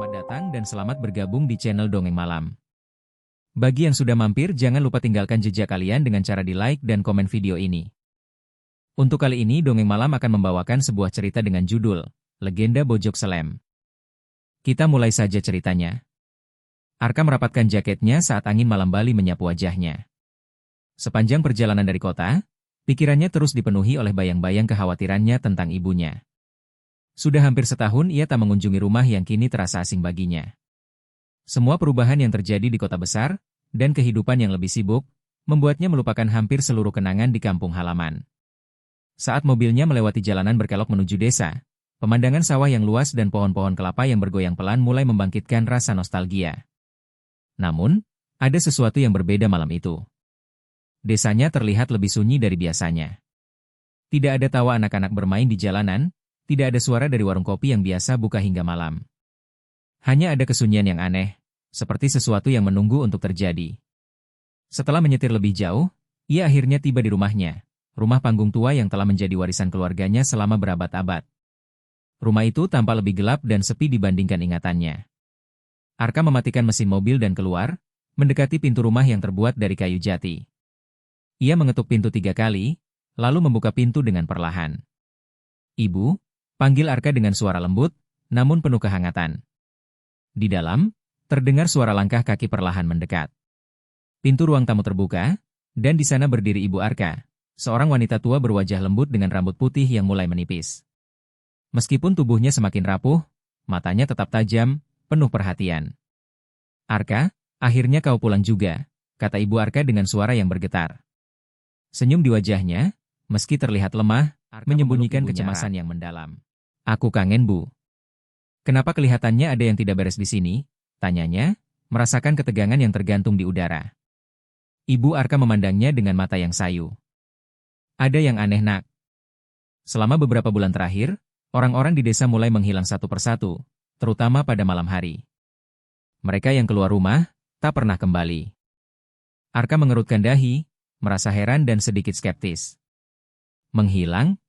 Selamat datang dan selamat bergabung di channel Dongeng Malam. Bagi yang sudah mampir, jangan lupa tinggalkan jejak kalian dengan cara di-like dan komen video ini. Untuk kali ini, Dongeng Malam akan membawakan sebuah cerita dengan judul Legenda Bojok Selem. Kita mulai saja ceritanya. Arka merapatkan jaketnya saat angin malam Bali menyapu wajahnya. Sepanjang perjalanan dari kota, pikirannya terus dipenuhi oleh bayang-bayang kekhawatirannya tentang ibunya. Sudah hampir setahun ia tak mengunjungi rumah yang kini terasa asing baginya. Semua perubahan yang terjadi di kota besar, dan kehidupan yang lebih sibuk, membuatnya melupakan hampir seluruh kenangan di kampung halaman. Saat mobilnya melewati jalanan berkelok menuju desa, pemandangan sawah yang luas dan pohon-pohon kelapa yang bergoyang pelan mulai membangkitkan rasa nostalgia. Namun, ada sesuatu yang berbeda malam itu. Desanya terlihat lebih sunyi dari biasanya. Tidak ada tawa anak-anak bermain di jalanan, tidak ada suara dari warung kopi yang biasa buka hingga malam. Hanya ada kesunyian yang aneh, seperti sesuatu yang menunggu untuk terjadi. Setelah menyetir lebih jauh, ia akhirnya tiba di rumahnya, rumah panggung tua yang telah menjadi warisan keluarganya selama berabad-abad. Rumah itu tampak lebih gelap dan sepi dibandingkan ingatannya. Arka mematikan mesin mobil dan keluar, mendekati pintu rumah yang terbuat dari kayu jati. Ia mengetuk pintu 3 kali, lalu membuka pintu dengan perlahan. "Ibu," panggil Arka dengan suara lembut, namun penuh kehangatan. Di dalam, terdengar suara langkah kaki perlahan mendekat. Pintu ruang tamu terbuka, dan di sana berdiri Ibu Arka, seorang wanita tua berwajah lembut dengan rambut putih yang mulai menipis. Meskipun tubuhnya semakin rapuh, matanya tetap tajam, penuh perhatian. "Arka, akhirnya kau pulang juga," kata Ibu Arka dengan suara yang bergetar. Senyum di wajahnya, meski terlihat lemah, menyembunyikan kecemasan yang mendalam. "Aku kangen, Bu." "Kenapa kelihatannya ada yang tidak beres di sini?" tanyanya, merasakan ketegangan yang tergantung di udara. Ibu Arka memandangnya dengan mata yang sayu. "Ada yang aneh, Nak. Selama beberapa bulan terakhir, orang-orang di desa mulai menghilang satu persatu, terutama pada malam hari. Mereka yang keluar rumah, tak pernah kembali." Arka mengerutkan dahi, merasa heran dan sedikit skeptis. "Menghilang?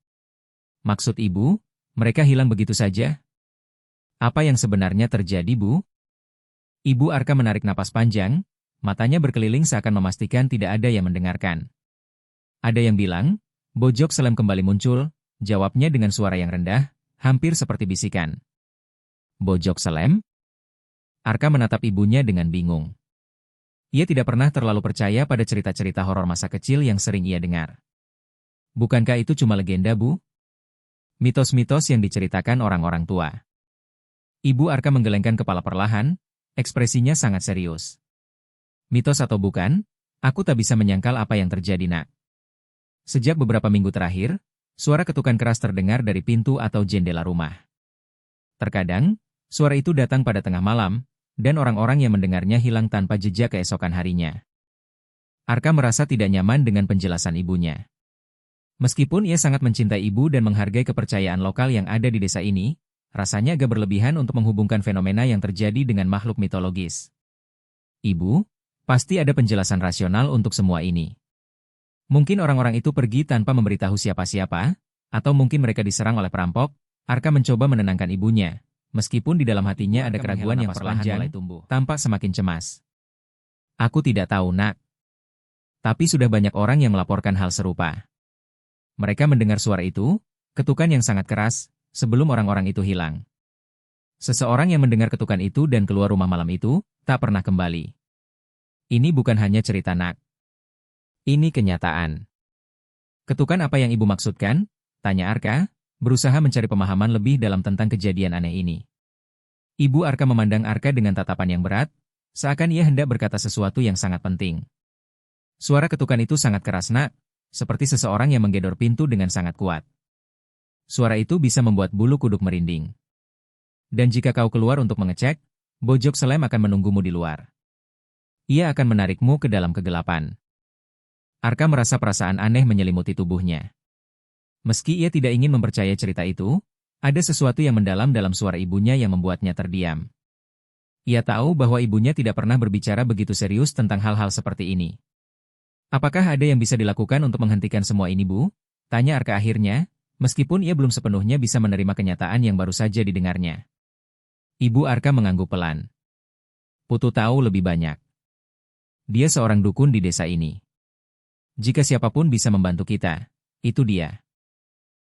Maksud Ibu, mereka hilang begitu saja? Apa yang sebenarnya terjadi, Bu?" Ibu Arka menarik napas panjang, matanya berkeliling seakan memastikan tidak ada yang mendengarkan. "Ada yang bilang, Bojok Selem kembali muncul," jawabnya dengan suara yang rendah, hampir seperti bisikan. "Bojok Selem?" Arka menatap ibunya dengan bingung. Ia tidak pernah terlalu percaya pada cerita-cerita horor masa kecil yang sering ia dengar. Bukankah itu cuma legenda, Bu? Mitos-mitos yang diceritakan orang-orang tua. Ibu Arka menggelengkan kepala perlahan, ekspresinya sangat serius. "Mitos atau bukan, aku tak bisa menyangkal apa yang terjadi, Nak. Sejak beberapa minggu terakhir, suara ketukan keras terdengar dari pintu atau jendela rumah. Terkadang, suara itu datang pada tengah malam, dan orang-orang yang mendengarnya hilang tanpa jejak keesokan harinya." Arka merasa tidak nyaman dengan penjelasan ibunya. Meskipun ia sangat mencintai ibu dan menghargai kepercayaan lokal yang ada di desa ini, rasanya agak berlebihan untuk menghubungkan fenomena yang terjadi dengan makhluk mitologis. "Ibu, pasti ada penjelasan rasional untuk semua ini. Mungkin orang-orang itu pergi tanpa memberitahu siapa-siapa, atau mungkin mereka diserang oleh perampok." Arka mencoba menenangkan ibunya, meskipun di dalam hatinya ada keraguan yang perlahan mulai tumbuh, tampak semakin cemas. "Aku tidak tahu, Nak. Tapi sudah banyak orang yang melaporkan hal serupa. Mereka mendengar suara itu, ketukan yang sangat keras, sebelum orang-orang itu hilang. Seseorang yang mendengar ketukan itu dan keluar rumah malam itu, tak pernah kembali. Ini bukan hanya cerita, Nak. Ini kenyataan." "Ketukan apa yang Ibu maksudkan?" tanya Arka, berusaha mencari pemahaman lebih dalam tentang kejadian aneh ini. Ibu Arka memandang Arka dengan tatapan yang berat, seakan ia hendak berkata sesuatu yang sangat penting. "Suara ketukan itu sangat keras, Nak, seperti seseorang yang menggedor pintu dengan sangat kuat. Suara itu bisa membuat bulu kuduk merinding. Dan jika kau keluar untuk mengecek, Bojok Selem akan menunggumu di luar. Ia akan menarikmu ke dalam kegelapan." Arka merasa perasaan aneh menyelimuti tubuhnya. Meski ia tidak ingin mempercayai cerita itu, ada sesuatu yang mendalam dalam suara ibunya yang membuatnya terdiam. Ia tahu bahwa ibunya tidak pernah berbicara begitu serius tentang hal-hal seperti ini. "Apakah ada yang bisa dilakukan untuk menghentikan semua ini, Bu?" tanya Arka akhirnya, meskipun ia belum sepenuhnya bisa menerima kenyataan yang baru saja didengarnya. Ibu Arka mengangguk pelan. Putu tahu lebih banyak. Dia seorang dukun di desa ini. Jika siapapun bisa membantu kita, itu dia.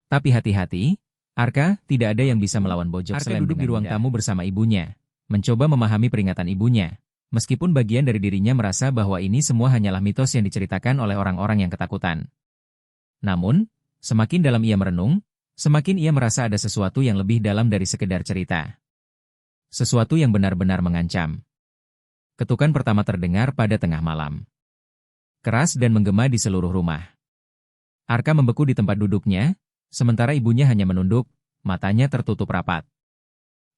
Tapi hati-hati, Arka, tidak ada yang bisa melawan Bojok Selem. Arka duduk di ruang tamu bersama ibunya, mencoba memahami peringatan ibunya, meskipun bagian dari dirinya merasa bahwa ini semua hanyalah mitos yang diceritakan oleh orang-orang yang ketakutan. Namun, semakin dalam ia merenung, semakin ia merasa ada sesuatu yang lebih dalam dari sekedar cerita. Sesuatu yang benar-benar mengancam. Ketukan pertama terdengar pada tengah malam. Keras dan menggema di seluruh rumah. Arka membeku di tempat duduknya, sementara ibunya hanya menunduk, matanya tertutup rapat.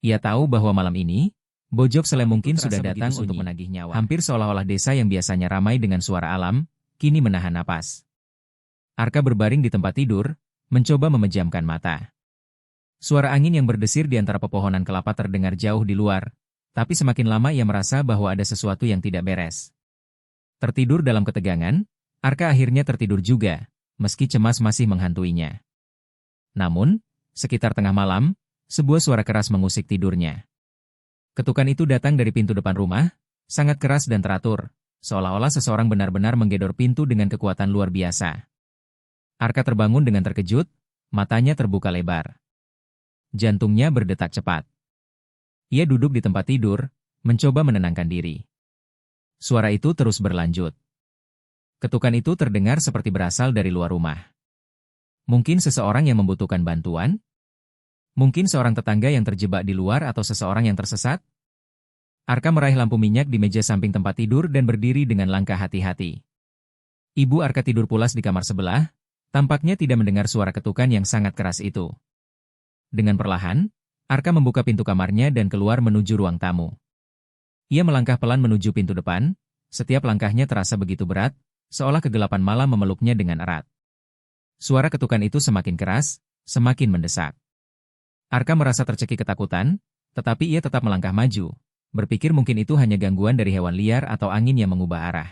Ia tahu bahwa malam ini, Bojok Selem mungkin sudah datang untuk menagih nyawa. Hampir seolah-olah desa yang biasanya ramai dengan suara alam, kini menahan napas. Arka berbaring di tempat tidur, mencoba memejamkan mata. Suara angin yang berdesir di antara pepohonan kelapa terdengar jauh di luar, tapi semakin lama ia merasa bahwa ada sesuatu yang tidak beres. Tertidur dalam ketegangan, Arka akhirnya tertidur juga, meski cemas masih menghantuinya. Namun, sekitar tengah malam, sebuah suara keras mengusik tidurnya. Ketukan itu datang dari pintu depan rumah, sangat keras dan teratur, seolah-olah seseorang benar-benar menggedor pintu dengan kekuatan luar biasa. Arka terbangun dengan terkejut, matanya terbuka lebar. Jantungnya berdetak cepat. Ia duduk di tempat tidur, mencoba menenangkan diri. Suara itu terus berlanjut. Ketukan itu terdengar seperti berasal dari luar rumah. Mungkin seseorang yang membutuhkan bantuan? Mungkin seorang tetangga yang terjebak di luar atau seseorang yang tersesat? Arka meraih lampu minyak di meja samping tempat tidur dan berdiri dengan langkah hati-hati. Ibu Arka tidur pulas di kamar sebelah, tampaknya tidak mendengar suara ketukan yang sangat keras itu. Dengan perlahan, Arka membuka pintu kamarnya dan keluar menuju ruang tamu. Ia melangkah pelan menuju pintu depan, setiap langkahnya terasa begitu berat, seolah kegelapan malam memeluknya dengan erat. Suara ketukan itu semakin keras, semakin mendesak. Arka merasa tercekik ketakutan, tetapi ia tetap melangkah maju, berpikir mungkin itu hanya gangguan dari hewan liar atau angin yang mengubah arah.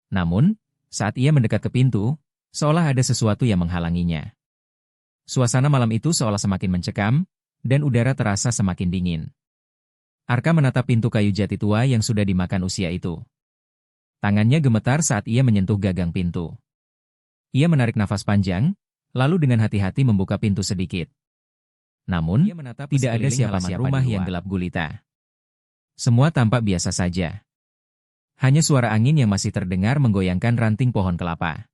Namun, saat ia mendekat ke pintu, seolah ada sesuatu yang menghalanginya. Suasana malam itu seolah semakin mencekam, dan udara terasa semakin dingin. Arka menatap pintu kayu jati tua yang sudah dimakan usia itu. Tangannya gemetar saat ia menyentuh gagang pintu. Ia menarik nafas panjang, lalu dengan hati-hati membuka pintu sedikit. Namun, tidak ada siapa-siapa rumah yang gelap gulita. Semua tampak biasa saja. Hanya suara angin yang masih terdengar menggoyangkan ranting pohon kelapa.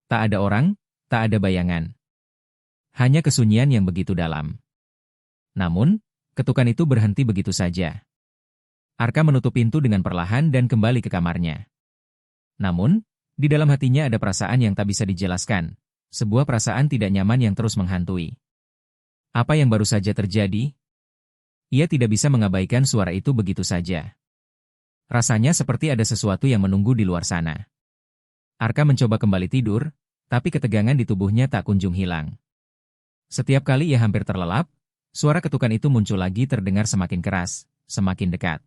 Tak ada orang, tak ada bayangan. Hanya kesunyian yang begitu dalam. Namun, ketukan itu berhenti begitu saja. Arka menutup pintu dengan perlahan dan kembali ke kamarnya. Namun, di dalam hatinya ada perasaan yang tak bisa dijelaskan. Sebuah perasaan tidak nyaman yang terus menghantui. Apa yang baru saja terjadi? Ia tidak bisa mengabaikan suara itu begitu saja. Rasanya seperti ada sesuatu yang menunggu di luar sana. Arka mencoba kembali tidur, tapi ketegangan di tubuhnya tak kunjung hilang. Setiap kali ia hampir terlelap, suara ketukan itu muncul lagi terdengar semakin keras, semakin dekat.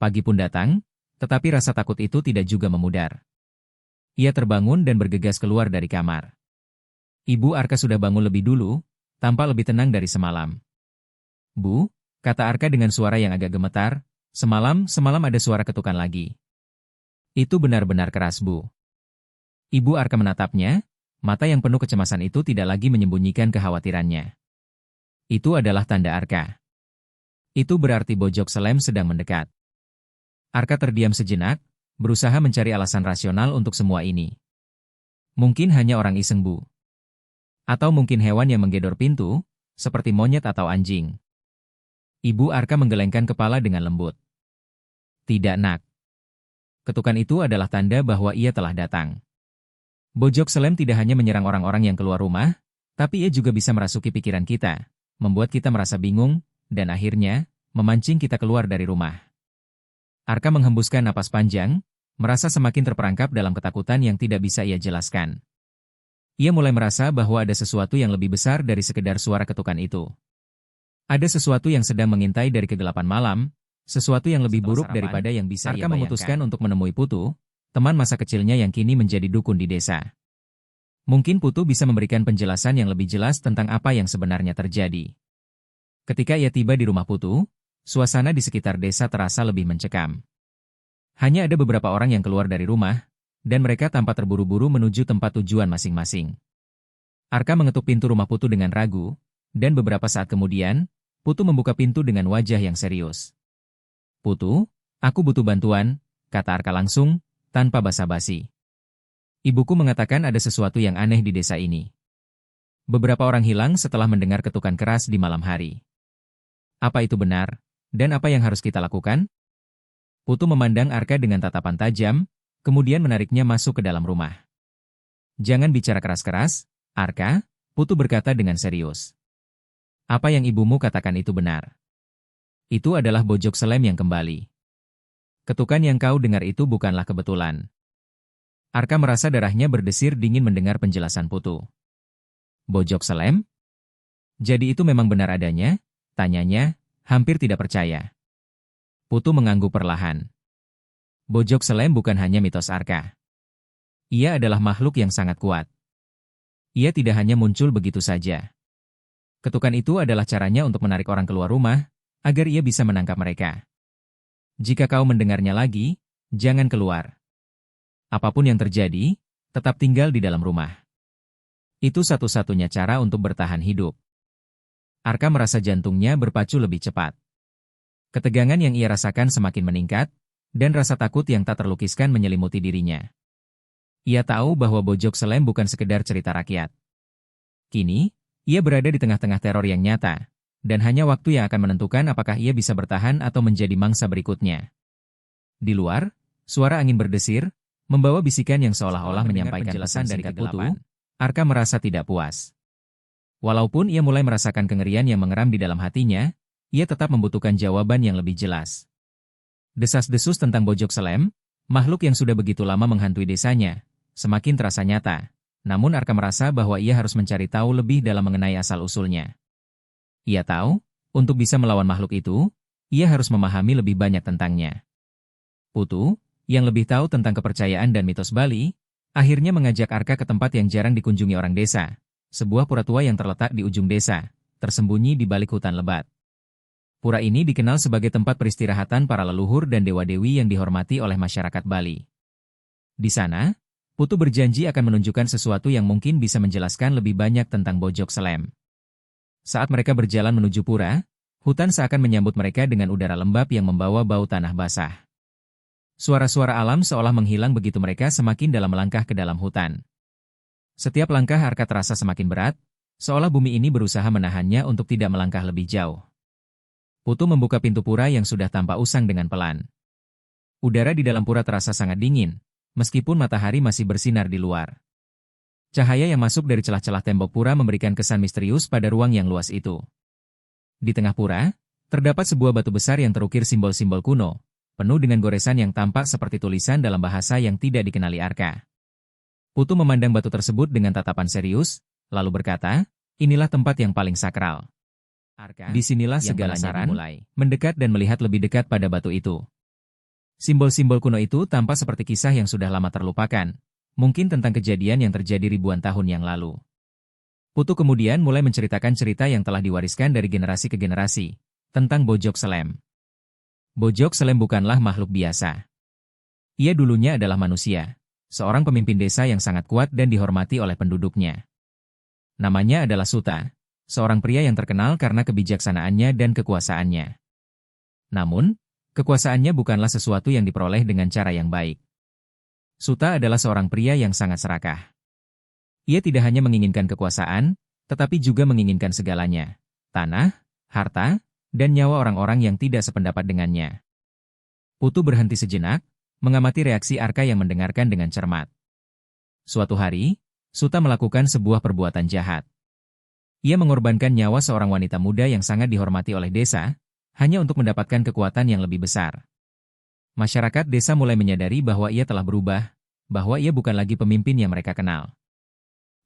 Pagi pun datang, tetapi rasa takut itu tidak juga memudar. Ia terbangun dan bergegas keluar dari kamar. Ibu Arka sudah bangun lebih dulu, tampak lebih tenang dari semalam. "Bu," kata Arka dengan suara yang agak gemetar, semalam ada suara ketukan lagi." "Itu benar-benar keras, Bu." Ibu Arka menatapnya, mata yang penuh kecemasan itu tidak lagi menyembunyikan kekhawatirannya. Itu adalah tanda Arka. Itu berarti Bojok Selem sedang mendekat. Arka terdiam sejenak, berusaha mencari alasan rasional untuk semua ini. Mungkin hanya orang iseng, Bu. Atau mungkin hewan yang menggedor pintu, seperti monyet atau anjing. Ibu Arka menggelengkan kepala dengan lembut. "Tidak, Nak. Ketukan itu adalah tanda bahwa ia telah datang. Bojok Selem tidak hanya menyerang orang-orang yang keluar rumah, tapi ia juga bisa merasuki pikiran kita, membuat kita merasa bingung, dan akhirnya, memancing kita keluar dari rumah." Arka menghembuskan napas panjang, merasa semakin terperangkap dalam ketakutan yang tidak bisa ia jelaskan. Ia mulai merasa bahwa ada sesuatu yang lebih besar dari sekedar suara ketukan itu. Ada sesuatu yang sedang mengintai dari kegelapan malam, sesuatu yang lebih buruk daripada yang bisa ia bayangkan. Arka memutuskan untuk menemui Putu, teman masa kecilnya yang kini menjadi dukun di desa. Mungkin Putu bisa memberikan penjelasan yang lebih jelas tentang apa yang sebenarnya terjadi. Ketika ia tiba di rumah Putu, suasana di sekitar desa terasa lebih mencekam. Hanya ada beberapa orang yang keluar dari rumah, dan mereka tampak terburu-buru menuju tempat tujuan masing-masing. Arka mengetuk pintu rumah Putu dengan ragu, dan beberapa saat kemudian, Putu membuka pintu dengan wajah yang serius. "Putu, aku butuh bantuan," kata Arka langsung, tanpa basa-basi. "Ibuku mengatakan ada sesuatu yang aneh di desa ini. Beberapa orang hilang setelah mendengar ketukan keras di malam hari. Apa itu benar? Dan apa yang harus kita lakukan?" Putu memandang Arka dengan tatapan tajam, kemudian menariknya masuk ke dalam rumah. "Jangan bicara keras-keras, Arka," Putu berkata dengan serius. "Apa yang ibumu katakan itu benar. Itu adalah Bojok Selem yang kembali. Ketukan yang kau dengar itu bukanlah kebetulan." Arka merasa darahnya berdesir dingin mendengar penjelasan Putu. "Bojok Selem? Jadi itu memang benar adanya?" tanyanya, hampir tidak percaya. Putu mengangguk perlahan. Bojok Selem bukan hanya mitos Arka. Ia adalah makhluk yang sangat kuat. Ia tidak hanya muncul begitu saja. Ketukan itu adalah caranya untuk menarik orang keluar rumah, agar ia bisa menangkap mereka. Jika kau mendengarnya lagi, jangan keluar. Apapun yang terjadi, tetap tinggal di dalam rumah. Itu satu-satunya cara untuk bertahan hidup. Arka merasa jantungnya berpacu lebih cepat. Ketegangan yang ia rasakan semakin meningkat, dan rasa takut yang tak terlukiskan menyelimuti dirinya. Ia tahu bahwa Bojok Selem bukan sekedar cerita rakyat. Kini, ia berada di tengah-tengah teror yang nyata, dan hanya waktu yang akan menentukan apakah ia bisa bertahan atau menjadi mangsa berikutnya. Di luar, suara angin berdesir, membawa bisikan yang seolah-olah menyampaikan pesan dari kegelapan. Arka merasa tidak puas. Walaupun ia mulai merasakan kengerian yang mengeram di dalam hatinya, ia tetap membutuhkan jawaban yang lebih jelas. Desas-desus tentang Bojok Selem, makhluk yang sudah begitu lama menghantui desanya, semakin terasa nyata. Namun Arka merasa bahwa ia harus mencari tahu lebih dalam mengenai asal-usulnya. Ia tahu, untuk bisa melawan makhluk itu, ia harus memahami lebih banyak tentangnya. Putu, yang lebih tahu tentang kepercayaan dan mitos Bali, akhirnya mengajak Arka ke tempat yang jarang dikunjungi orang desa, sebuah pura tua yang terletak di ujung desa, tersembunyi di balik hutan lebat. Pura ini dikenal sebagai tempat peristirahatan para leluhur dan dewa-dewi yang dihormati oleh masyarakat Bali. Di sana, Putu berjanji akan menunjukkan sesuatu yang mungkin bisa menjelaskan lebih banyak tentang Bojok Selem. Saat mereka berjalan menuju pura, hutan seakan menyambut mereka dengan udara lembab yang membawa bau tanah basah. Suara-suara alam seolah menghilang begitu mereka semakin dalam melangkah ke dalam hutan. Setiap langkah Arka terasa semakin berat, seolah bumi ini berusaha menahannya untuk tidak melangkah lebih jauh. Putu membuka pintu pura yang sudah tampak usang dengan pelan. Udara di dalam pura terasa sangat dingin, meskipun matahari masih bersinar di luar. Cahaya yang masuk dari celah-celah tembok pura memberikan kesan misterius pada ruang yang luas itu. Di tengah pura, terdapat sebuah batu besar yang terukir simbol-simbol kuno, penuh dengan goresan yang tampak seperti tulisan dalam bahasa yang tidak dikenali Arka. Putu memandang batu tersebut dengan tatapan serius, lalu berkata, "Inilah tempat yang paling sakral. Arka, disinilah segalanya dimulai." Mendekat dan melihat lebih dekat pada batu itu. Simbol-simbol kuno itu tampak seperti kisah yang sudah lama terlupakan, mungkin tentang kejadian yang terjadi ribuan tahun yang lalu. Putu kemudian mulai menceritakan cerita yang telah diwariskan dari generasi ke generasi, tentang Bojok Selem. Bojok Selem bukanlah makhluk biasa. Ia dulunya adalah manusia, seorang pemimpin desa yang sangat kuat dan dihormati oleh penduduknya. Namanya adalah Suta, seorang pria yang terkenal karena kebijaksanaannya dan kekuasaannya. Namun, kekuasaannya bukanlah sesuatu yang diperoleh dengan cara yang baik. Suta adalah seorang pria yang sangat serakah. Ia tidak hanya menginginkan kekuasaan, tetapi juga menginginkan segalanya. Tanah, harta, dan nyawa orang-orang yang tidak sependapat dengannya. Putu berhenti sejenak, mengamati reaksi Arka yang mendengarkan dengan cermat. Suatu hari, Suta melakukan sebuah perbuatan jahat. Ia mengorbankan nyawa seorang wanita muda yang sangat dihormati oleh desa, hanya untuk mendapatkan kekuatan yang lebih besar. Masyarakat desa mulai menyadari bahwa ia telah berubah, bahwa ia bukan lagi pemimpin yang mereka kenal.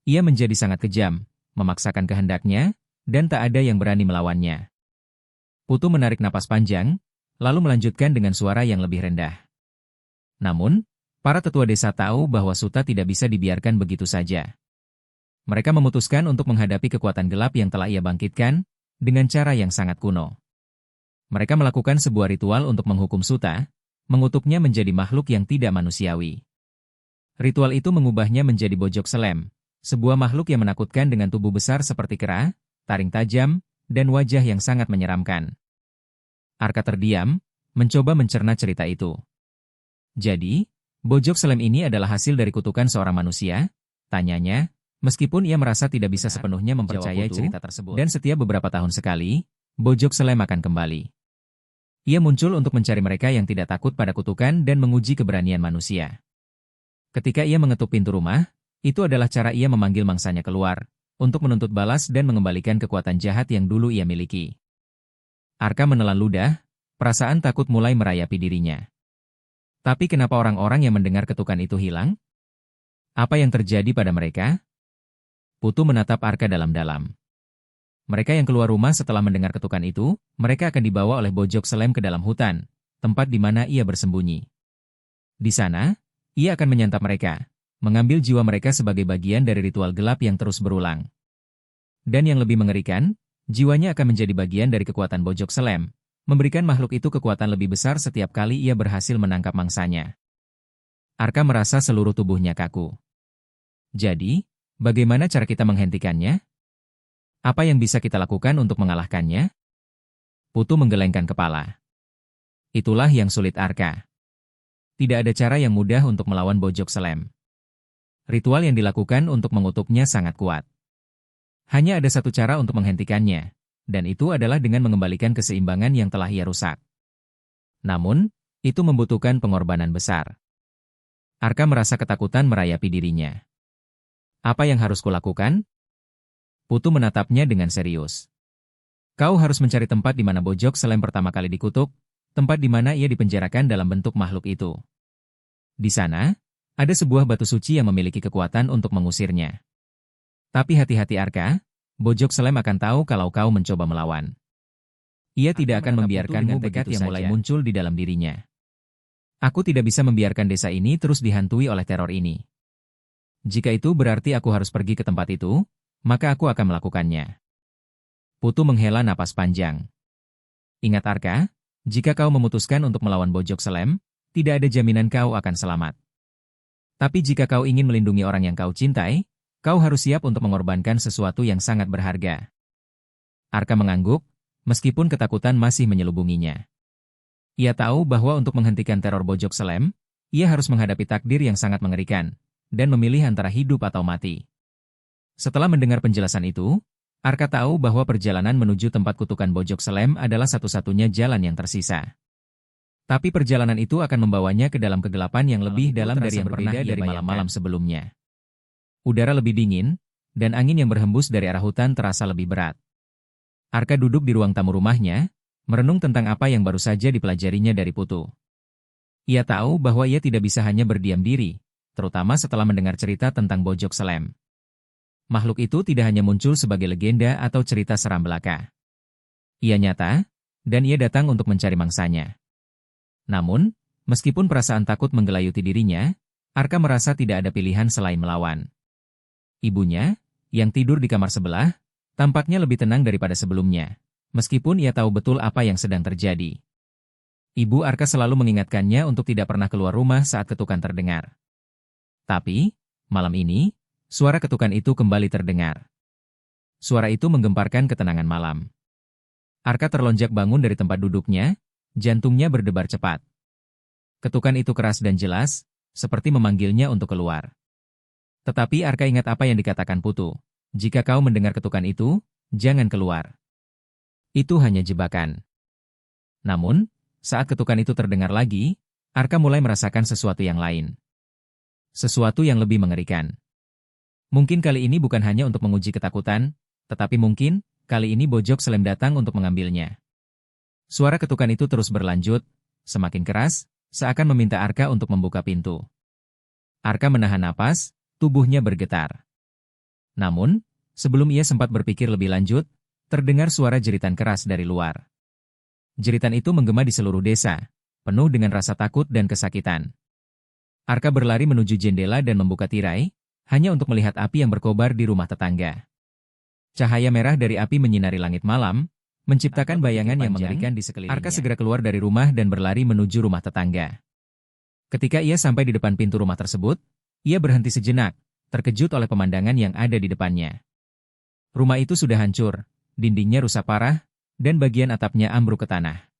Ia menjadi sangat kejam, memaksakan kehendaknya, dan tak ada yang berani melawannya. Putu menarik napas panjang, lalu melanjutkan dengan suara yang lebih rendah. Namun, para tetua desa tahu bahwa Suta tidak bisa dibiarkan begitu saja. Mereka memutuskan untuk menghadapi kekuatan gelap yang telah ia bangkitkan, dengan cara yang sangat kuno. Mereka melakukan sebuah ritual untuk menghukum Suta, mengutuknya menjadi makhluk yang tidak manusiawi. Ritual itu mengubahnya menjadi bojok selem, sebuah makhluk yang menakutkan dengan tubuh besar seperti kera, taring tajam, dan wajah yang sangat menyeramkan. Arka terdiam, mencoba mencerna cerita itu. Jadi, bojok selem ini adalah hasil dari kutukan seorang manusia? Tanyanya, meskipun ia merasa tidak bisa sepenuhnya mempercayai cerita tersebut. Dan setiap beberapa tahun sekali, bojok selem akan kembali. Ia muncul untuk mencari mereka yang tidak takut pada kutukan dan menguji keberanian manusia. Ketika ia mengetuk pintu rumah, itu adalah cara ia memanggil mangsanya keluar, untuk menuntut balas dan mengembalikan kekuatan jahat yang dulu ia miliki. Arka menelan ludah, perasaan takut mulai merayapi dirinya. Tapi kenapa orang-orang yang mendengar ketukan itu hilang? Apa yang terjadi pada mereka? Putu menatap Arka dalam-dalam. Mereka yang keluar rumah setelah mendengar ketukan itu, mereka akan dibawa oleh bojok selem ke dalam hutan, tempat di mana ia bersembunyi. Di sana, ia akan menyantap mereka, mengambil jiwa mereka sebagai bagian dari ritual gelap yang terus berulang. Dan yang lebih mengerikan, jiwanya akan menjadi bagian dari kekuatan bojok selem, memberikan makhluk itu kekuatan lebih besar setiap kali ia berhasil menangkap mangsanya. Arka merasa seluruh tubuhnya kaku. Jadi, bagaimana cara kita menghentikannya? Apa yang bisa kita lakukan untuk mengalahkannya? Putu menggelengkan kepala. Itulah yang sulit Arka. Tidak ada cara yang mudah untuk melawan bojok selem. Ritual yang dilakukan untuk mengutuknya sangat kuat. Hanya ada satu cara untuk menghentikannya, dan itu adalah dengan mengembalikan keseimbangan yang telah ia rusak. Namun, itu membutuhkan pengorbanan besar. Arka merasa ketakutan merayapi dirinya. Apa yang harus kulakukan? Putu menatapnya dengan serius. Kau harus mencari tempat di mana bojok selem pertama kali dikutuk, tempat di mana ia dipenjarakan dalam bentuk makhluk itu. Di sana, ada sebuah batu suci yang memiliki kekuatan untuk mengusirnya. Tapi hati-hati Arka, bojok selem akan tahu kalau kau mencoba melawan. Ia tidak akan membiarkanmu tekad yang mulai muncul di dalam dirinya. Aku tidak bisa membiarkan desa ini terus dihantui oleh teror ini. Jika itu berarti aku harus pergi ke tempat itu, maka aku akan melakukannya. Putu menghela napas panjang. Ingat Arka, jika kau memutuskan untuk melawan bojok selem, tidak ada jaminan kau akan selamat. Tapi jika kau ingin melindungi orang yang kau cintai, kau harus siap untuk mengorbankan sesuatu yang sangat berharga. Arka mengangguk, meskipun ketakutan masih menyelubunginya. Ia tahu bahwa untuk menghentikan teror bojok selem, ia harus menghadapi takdir yang sangat mengerikan, dan memilih antara hidup atau mati. Setelah mendengar penjelasan itu, Arka tahu bahwa perjalanan menuju tempat kutukan bojok selem adalah satu-satunya jalan yang tersisa. Tapi perjalanan itu akan membawanya ke dalam kegelapan yang lebih dalam dari yang pernah dari malam-malam sebelumnya. Udara lebih dingin, dan angin yang berhembus dari arah hutan terasa lebih berat. Arka duduk di ruang tamu rumahnya, merenung tentang apa yang baru saja dipelajarinya dari Putu. Ia tahu bahwa ia tidak bisa hanya berdiam diri, terutama setelah mendengar cerita tentang bojok selem. Makhluk itu tidak hanya muncul sebagai legenda atau cerita seram belaka. Ia nyata, dan ia datang untuk mencari mangsanya. Namun, meskipun perasaan takut menggelayuti dirinya, Arka merasa tidak ada pilihan selain melawan. Ibunya, yang tidur di kamar sebelah, tampaknya lebih tenang daripada sebelumnya, meskipun ia tahu betul apa yang sedang terjadi. Ibu Arka selalu mengingatkannya untuk tidak pernah keluar rumah saat ketukan terdengar. Tapi, malam ini, suara ketukan itu kembali terdengar. Suara itu menggemparkan ketenangan malam. Arka terlonjak bangun dari tempat duduknya, jantungnya berdebar cepat. Ketukan itu keras dan jelas, seperti memanggilnya untuk keluar. Tetapi Arka ingat apa yang dikatakan Putu. Jika kau mendengar ketukan itu, jangan keluar. Itu hanya jebakan. Namun, saat ketukan itu terdengar lagi, Arka mulai merasakan sesuatu yang lain. Sesuatu yang lebih mengerikan. Mungkin kali ini bukan hanya untuk menguji ketakutan, tetapi mungkin, kali ini bojok selem datang untuk mengambilnya. Suara ketukan itu terus berlanjut, semakin keras, seakan meminta Arka untuk membuka pintu. Arka menahan napas, tubuhnya bergetar. Namun, sebelum ia sempat berpikir lebih lanjut, terdengar suara jeritan keras dari luar. Jeritan itu menggema di seluruh desa, penuh dengan rasa takut dan kesakitan. Arka berlari menuju jendela dan membuka tirai, hanya untuk melihat api yang berkobar di rumah tetangga. Cahaya merah dari api menyinari langit malam, menciptakan bayangan yang mengerikan di sekelilingnya. Arka segera keluar dari rumah dan berlari menuju rumah tetangga. Ketika ia sampai di depan pintu rumah tersebut, ia berhenti sejenak, terkejut oleh pemandangan yang ada di depannya. Rumah itu sudah hancur, dindingnya rusak parah, dan bagian atapnya ambruk ke tanah.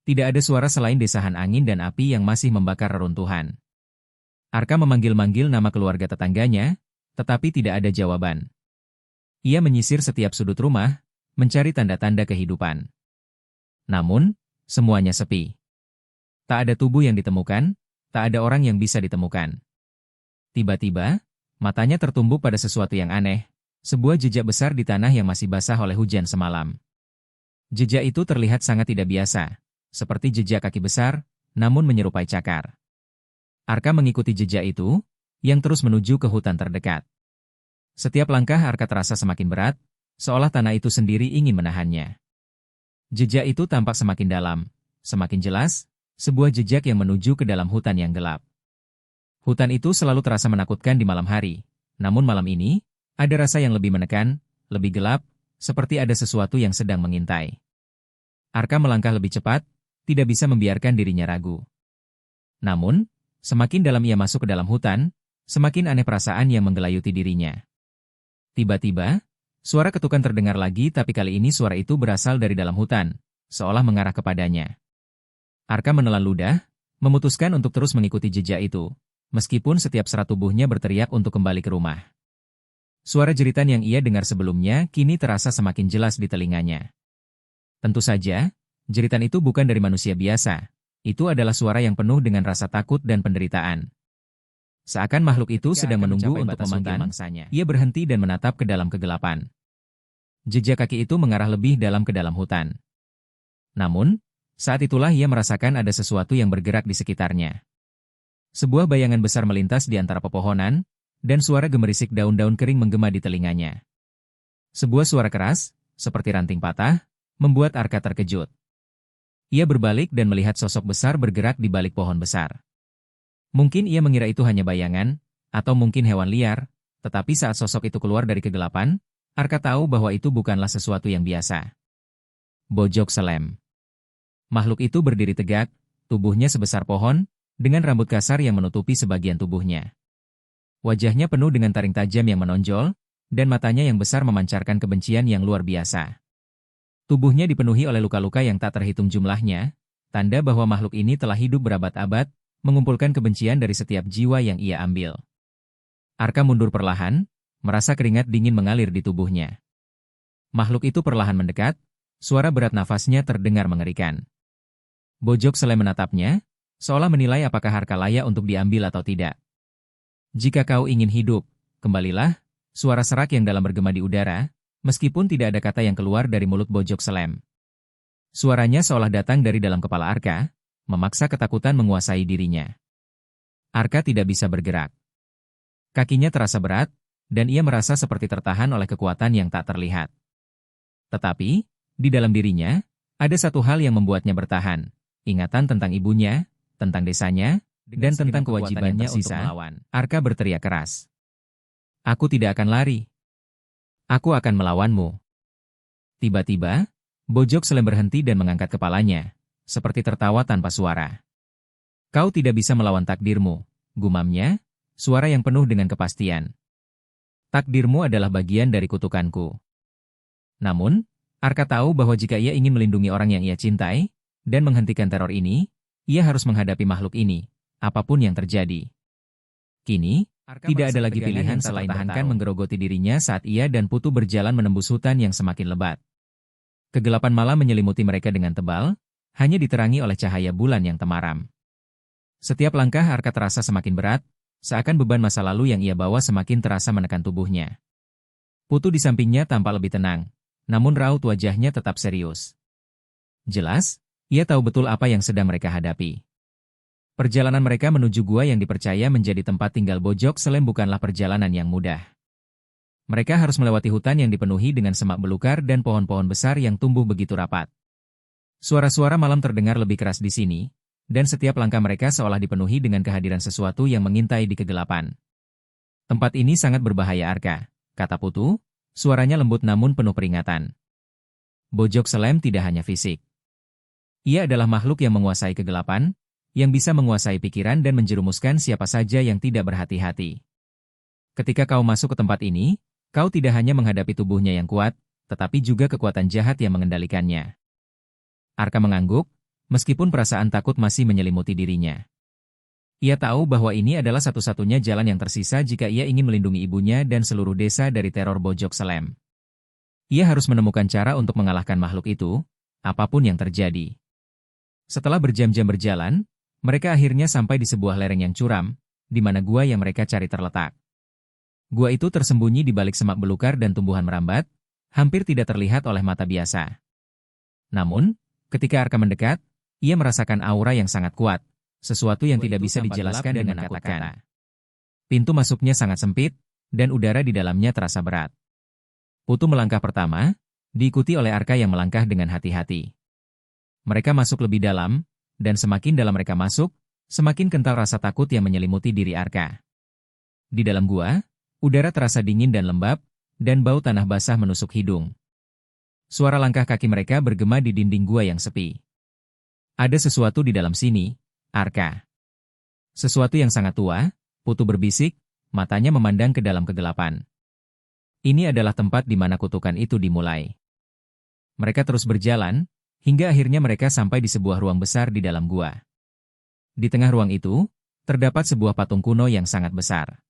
Tidak ada suara selain desahan angin dan api yang masih membakar reruntuhan. Arka memanggil-manggil nama keluarga tetangganya, tetapi tidak ada jawaban. Ia menyisir setiap sudut rumah, mencari tanda-tanda kehidupan. Namun, semuanya sepi. Tak ada tubuh yang ditemukan, tak ada orang yang bisa ditemukan. Tiba-tiba, matanya tertumbuk pada sesuatu yang aneh, sebuah jejak besar di tanah yang masih basah oleh hujan semalam. Jejak itu terlihat sangat tidak biasa, seperti jejak kaki besar, namun menyerupai cakar. Arka mengikuti jejak itu, yang terus menuju ke hutan terdekat. Setiap langkah Arka terasa semakin berat, seolah tanah itu sendiri ingin menahannya. Jejak itu tampak semakin dalam, semakin jelas, sebuah jejak yang menuju ke dalam hutan yang gelap. Hutan itu selalu terasa menakutkan di malam hari, namun malam ini, ada rasa yang lebih menekan, lebih gelap, seperti ada sesuatu yang sedang mengintai. Arka melangkah lebih cepat, tidak bisa membiarkan dirinya ragu. Namun, semakin dalam ia masuk ke dalam hutan, semakin aneh perasaan yang menggelayuti dirinya. Tiba-tiba, suara ketukan terdengar lagi, tapi kali ini suara itu berasal dari dalam hutan, seolah mengarah kepadanya. Arka menelan ludah, memutuskan untuk terus mengikuti jejak itu, meskipun setiap serat tubuhnya berteriak untuk kembali ke rumah. Suara jeritan yang ia dengar sebelumnya kini terasa semakin jelas di telinganya. Tentu saja, jeritan itu bukan dari manusia biasa, itu adalah suara yang penuh dengan rasa takut dan penderitaan. Seakan makhluk itu sedang menunggu untuk memanggil mangsanya. Ia berhenti dan menatap ke dalam kegelapan. Jejak kaki itu mengarah lebih dalam ke dalam hutan. Namun, saat itulah ia merasakan ada sesuatu yang bergerak di sekitarnya. Sebuah bayangan besar melintas di antara pepohonan, dan suara gemerisik daun-daun kering menggema di telinganya. Sebuah suara keras, seperti ranting patah, membuat Arka terkejut. Ia berbalik dan melihat sosok besar bergerak di balik pohon besar. Mungkin ia mengira itu hanya bayangan, atau mungkin hewan liar, tetapi saat sosok itu keluar dari kegelapan, Arka tahu bahwa itu bukanlah sesuatu yang biasa. Bojok Selem. Makhluk itu berdiri tegak, tubuhnya sebesar pohon, dengan rambut kasar yang menutupi sebagian tubuhnya. Wajahnya penuh dengan taring tajam yang menonjol, dan matanya yang besar memancarkan kebencian yang luar biasa. Tubuhnya dipenuhi oleh luka-luka yang tak terhitung jumlahnya, tanda bahwa makhluk ini telah hidup berabad-abad, mengumpulkan kebencian dari setiap jiwa yang ia ambil. Arka mundur perlahan, merasa keringat dingin mengalir di tubuhnya. Makhluk itu perlahan mendekat, suara berat nafasnya terdengar mengerikan. Bojok Selem menatapnya, seolah menilai apakah Arka layak untuk diambil atau tidak. Jika kau ingin hidup, kembalilah, suara serak yang dalam bergema di udara, meskipun tidak ada kata yang keluar dari mulut Bojok Selem. Suaranya seolah datang dari dalam kepala Arka, memaksa ketakutan menguasai dirinya. Arka tidak bisa bergerak. Kakinya terasa berat, dan ia merasa seperti tertahan oleh kekuatan yang tak terlihat. Tetapi, di dalam dirinya, ada satu hal yang membuatnya bertahan, ingatan tentang ibunya, tentang desanya, dan tentang kewajibannya untuk melawan. Arka berteriak keras. Aku tidak akan lari. Aku akan melawanmu. Tiba-tiba, Bojok Selem berhenti dan mengangkat kepalanya, seperti tertawa tanpa suara. Kau tidak bisa melawan takdirmu, gumamnya, suara yang penuh dengan kepastian. Takdirmu adalah bagian dari kutukanku. Namun, Arka tahu bahwa jika ia ingin melindungi orang yang ia cintai, dan menghentikan teror ini, ia harus menghadapi makhluk ini, apapun yang terjadi. Kini, tidak ada lagi pilihan selain mempertahankan menggerogoti dirinya saat ia dan Putu berjalan menembus hutan yang semakin lebat. Kegelapan malam menyelimuti mereka dengan tebal, hanya diterangi oleh cahaya bulan yang temaram. Setiap langkah Arka terasa semakin berat, seakan beban masa lalu yang ia bawa semakin terasa menekan tubuhnya. Putu di sampingnya tampak lebih tenang, namun raut wajahnya tetap serius. Jelas, ia tahu betul apa yang sedang mereka hadapi. Perjalanan mereka menuju gua yang dipercaya menjadi tempat tinggal Bojok Selem bukanlah perjalanan yang mudah. Mereka harus melewati hutan yang dipenuhi dengan semak belukar dan pohon-pohon besar yang tumbuh begitu rapat. Suara-suara malam terdengar lebih keras di sini, dan setiap langkah mereka seolah dipenuhi dengan kehadiran sesuatu yang mengintai di kegelapan. Tempat ini sangat berbahaya Arka, kata Putu, Suaranya lembut namun penuh peringatan. Bojok Selem tidak hanya fisik. Ia adalah makhluk yang menguasai kegelapan, yang bisa menguasai pikiran dan menjerumuskan siapa saja yang tidak berhati-hati. Ketika kau masuk ke tempat ini, kau tidak hanya menghadapi tubuhnya yang kuat, tetapi juga kekuatan jahat yang mengendalikannya. Arka mengangguk, meskipun perasaan takut masih menyelimuti dirinya. Ia tahu bahwa ini adalah satu-satunya jalan yang tersisa jika ia ingin melindungi ibunya dan seluruh desa dari teror Bojok Selem. Ia harus menemukan cara untuk mengalahkan makhluk itu, apapun yang terjadi. Setelah berjam-jam berjalan, mereka akhirnya sampai di sebuah lereng yang curam, di mana gua yang mereka cari terletak. Gua itu tersembunyi di balik semak belukar dan tumbuhan merambat, hampir tidak terlihat oleh mata biasa. Namun, ketika Arka mendekat, ia merasakan aura yang sangat kuat, sesuatu yang tidak bisa dijelaskan dengan kata-kata. Pintu masuknya sangat sempit, dan udara di dalamnya terasa berat. Putu melangkah pertama, diikuti oleh Arka yang melangkah dengan hati-hati. Mereka masuk lebih dalam, dan semakin dalam mereka masuk, semakin kental rasa takut yang menyelimuti diri Arka. Di dalam gua, udara terasa dingin dan lembab, dan bau tanah basah menusuk hidung. Suara langkah kaki mereka bergema di dinding gua yang sepi. Ada sesuatu di dalam sini, Arka. Sesuatu yang sangat tua, Putu berbisik, matanya memandang ke dalam kegelapan. Ini adalah tempat di mana kutukan itu dimulai. Mereka terus berjalan, hingga akhirnya mereka sampai di sebuah ruang besar di dalam gua. Di tengah ruang itu, terdapat sebuah patung kuno yang sangat besar.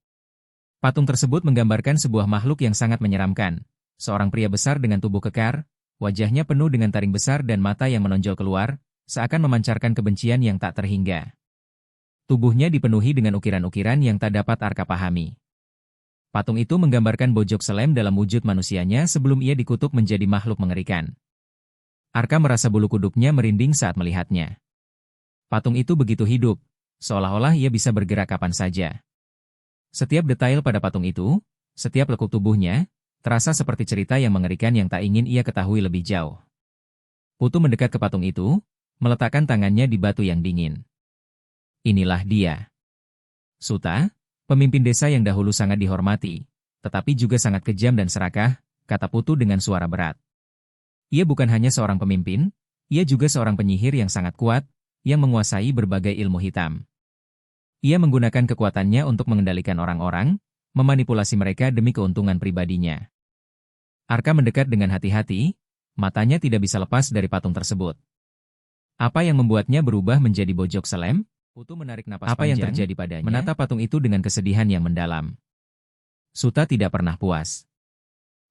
Patung tersebut menggambarkan sebuah makhluk yang sangat menyeramkan. Seorang pria besar dengan tubuh kekar, wajahnya penuh dengan taring besar dan mata yang menonjol keluar, seakan memancarkan kebencian yang tak terhingga. Tubuhnya dipenuhi dengan ukiran-ukiran yang tak dapat Arka pahami. Patung itu menggambarkan Bojok Selem dalam wujud manusianya sebelum ia dikutuk menjadi makhluk mengerikan. Arka merasa bulu kuduknya merinding saat melihatnya. Patung itu begitu hidup, seolah-olah ia bisa bergerak kapan saja. Setiap detail pada patung itu, setiap lekuk tubuhnya, terasa seperti cerita yang mengerikan yang tak ingin ia ketahui lebih jauh. Putu mendekat ke patung itu, meletakkan tangannya di batu yang dingin. Inilah dia. Suta, pemimpin desa yang dahulu sangat dihormati, tetapi juga sangat kejam dan serakah, kata Putu dengan suara berat. Ia bukan hanya seorang pemimpin, ia juga seorang penyihir yang sangat kuat, yang menguasai berbagai ilmu hitam. Ia menggunakan kekuatannya untuk mengendalikan orang-orang, memanipulasi mereka demi keuntungan pribadinya. Arka mendekat dengan hati-hati, matanya tidak bisa lepas dari patung tersebut. Apa yang membuatnya berubah menjadi Bojok Selem? Putu menarik napas panjang, yang terjadi padanya? Menatap patung itu dengan kesedihan yang mendalam. Suta tidak pernah puas.